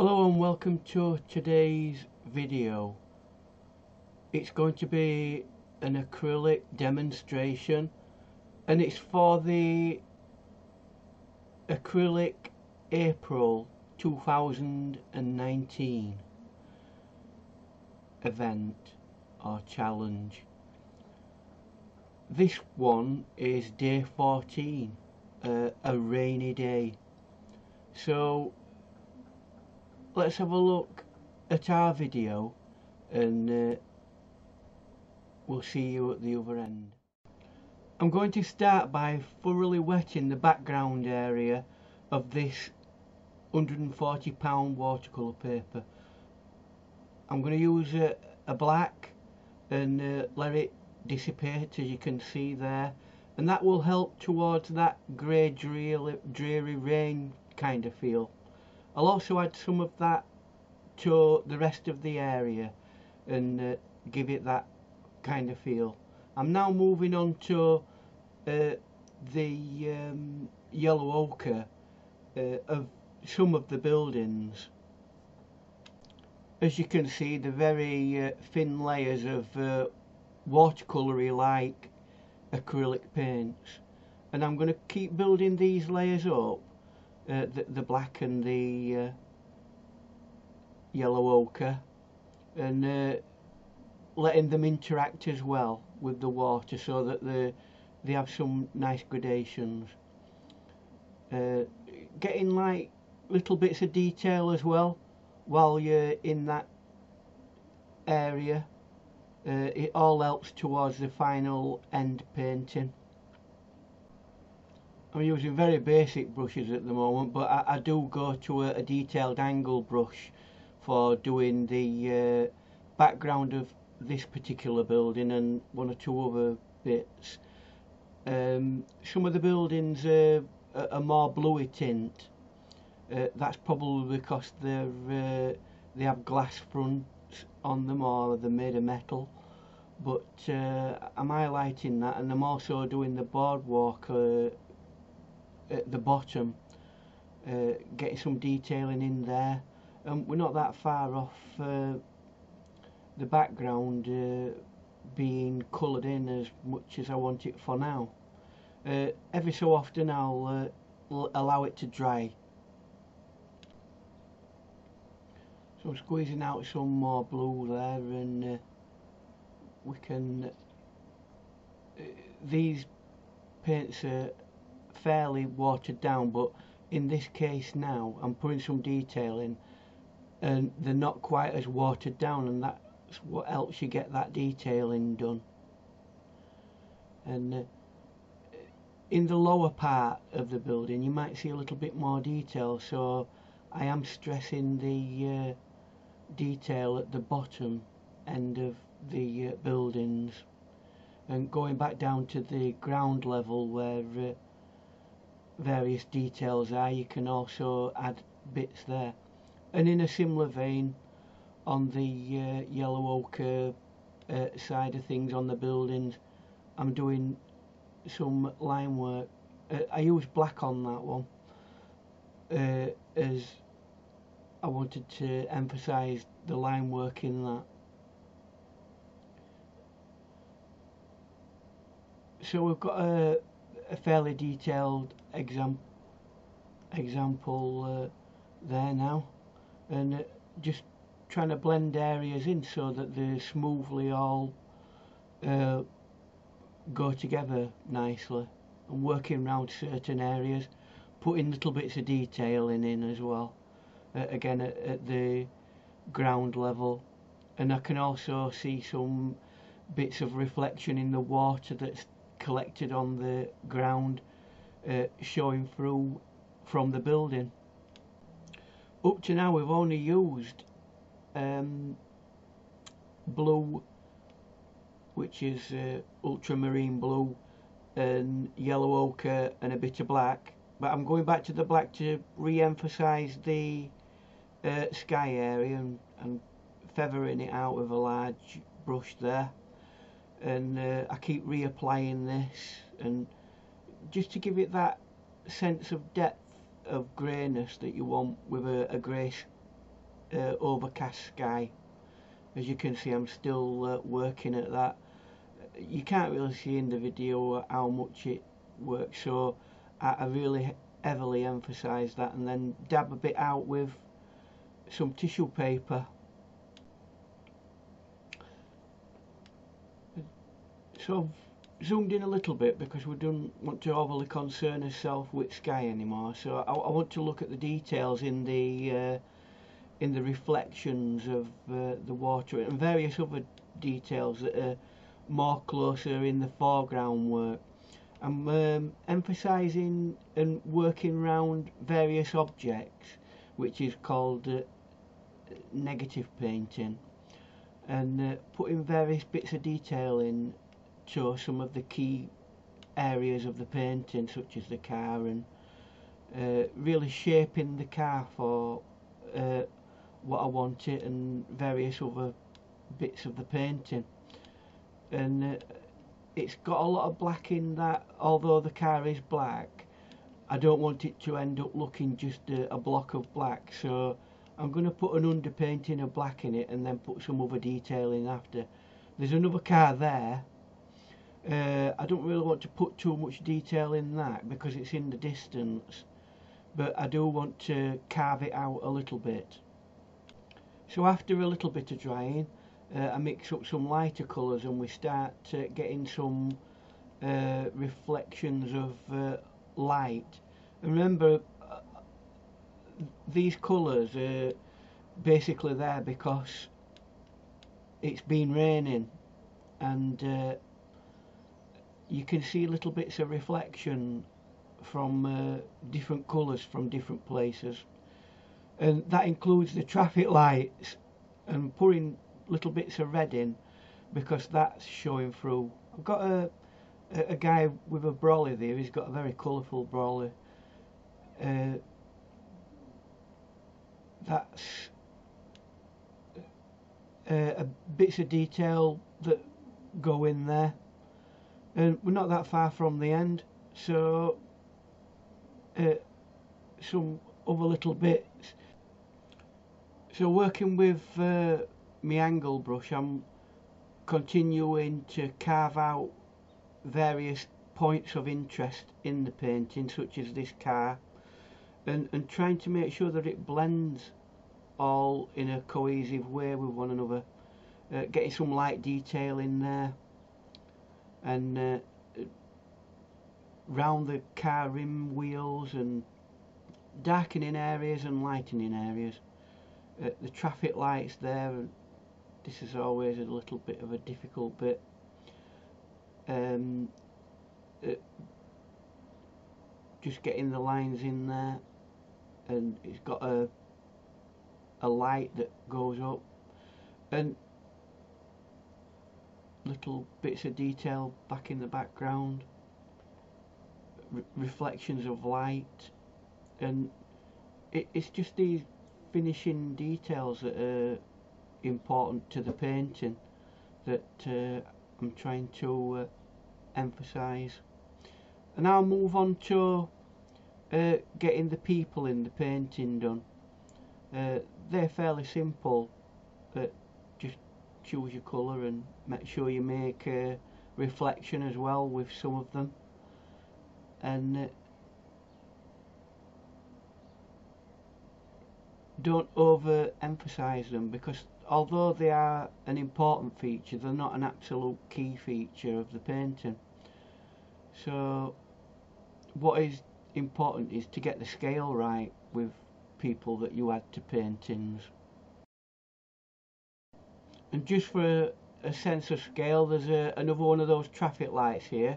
Hello and welcome to today's video. It's going to be an acrylic demonstration and it's for the Acrylicapril 2019 event or challenge. This one is day 14, a rainy day. So let's have a look at our video and we'll see you at the other end. I'm going to start by thoroughly wetting the background area of this £140 watercolour paper. I'm going to use a black and let it dissipate, as you can see there, and that will help towards that grey dreary rain kind of feel. I'll also add some of that to the rest of the area and give it that kind of feel. I'm now moving on to the yellow ochre of some of the buildings. As you can see, the very thin layers of watercolour like acrylic paints, and I'm going to keep building these layers up. The black and the yellow ochre, and letting them interact as well with the water so that they have some nice gradations. Getting like little bits of detail as well while you're in that area, it all helps towards the final end painting. I'm using very basic brushes at the moment, but I do go to a detailed angle brush for doing the background of this particular building and one or two other bits. Some of the buildings are a more bluey tint. That's probably because they have glass fronts on them, or they're made of metal. But I'm highlighting that, and I'm also doing the boardwalk at the bottom, getting some detailing in there, and we're not that far off the background being coloured in as much as I want it for now. Every so often I'll allow it to dry. So I'm squeezing out some more blue there, and we can these paints are fairly watered down, but in this case now I'm putting some detail in and they're not quite as watered down, and that's what helps you get that detailing done. And in the lower part of the building you might see a little bit more detail, so I am stressing the detail at the bottom end of the buildings, and going back down to the ground level where various details are, you can also add bits there. And in a similar vein, on the yellow ochre side of things on the buildings, I'm doing some line work. I use black on that one as I wanted to emphasise the line work in that. So we've got a fairly detailed example there now, and just trying to blend areas in so that they smoothly all go together nicely, and working around certain areas, putting little bits of detailing in as well, again at the ground level. And I can also see some bits of reflection in the water that's collected on the ground, showing through from the building. Up to now we've only used blue, which is ultramarine blue, and yellow ochre and a bit of black, but I'm going back to the black to re-emphasise the sky area, and feathering it out with a large brush there. And I keep reapplying this, and just to give it that sense of depth of greyness that you want with a grey overcast sky. As you can see, I'm still working at that. You can't really see in the video how much it works, so I really heavily emphasise that, and then dab a bit out with some tissue paper. So I've zoomed in a little bit because we don't want to overly concern ourselves with sky anymore, so I want to look at the details in the reflections of the water and various other details that are more closer in the foreground work. I'm emphasising and working around various objects, which is called negative painting, and putting various bits of detail in to some of the key areas of the painting, such as the car, and really shaping the car for what I want it, and various other bits of the painting. And it's got a lot of black in that. Although the car is black, I don't want it to end up looking just a block of black, so I'm going to put an underpainting of black in it and then put some other detail in after. There's another car there. I don't really want to put too much detail in that because it's in the distance, but I do want to carve it out a little bit. So after a little bit of drying, I mix up some lighter colours and we start getting some reflections of light. And remember, these colours are basically there because it's been raining, and you can see little bits of reflection from different colours from different places, and that includes the traffic lights, and putting little bits of red in because that's showing through. I've got a guy with a brolly there. He's got a very colourful brolly. That's bits of detail that go in there, and we're not that far from the end, so some other little bits. So working with my angle brush, I'm continuing to carve out various points of interest in the painting, such as this car, and trying to make sure that it blends all in a cohesive way with one another, getting some light detail in there, and round the car rim wheels, and darkening areas and lightening areas. The traffic lights there, this is always a little bit of a difficult bit. Just getting the lines in there, and it's got a light that goes up, and little bits of detail back in the background, reflections of light, and it's just these finishing details that are important to the painting that I'm trying to emphasise. And I'll move on to getting the people in the painting done. They're fairly simple, but just choose your colour and make sure you make a reflection as well with some of them, and don't over emphasise them, because although they are an important feature, they're not an absolute key feature of the painting. So what is important is to get the scale right with people that you add to paintings. And just for a sense of scale, there's another one of those traffic lights here,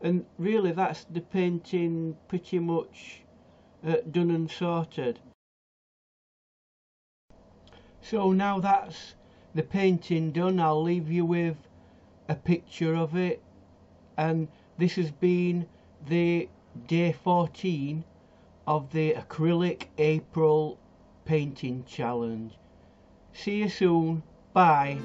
and really that's the painting pretty much done and sorted. So now that's the painting done, I'll leave you with a picture of it, and this has been the day 14 of the Acrylicapril painting challenge. See you soon, bye.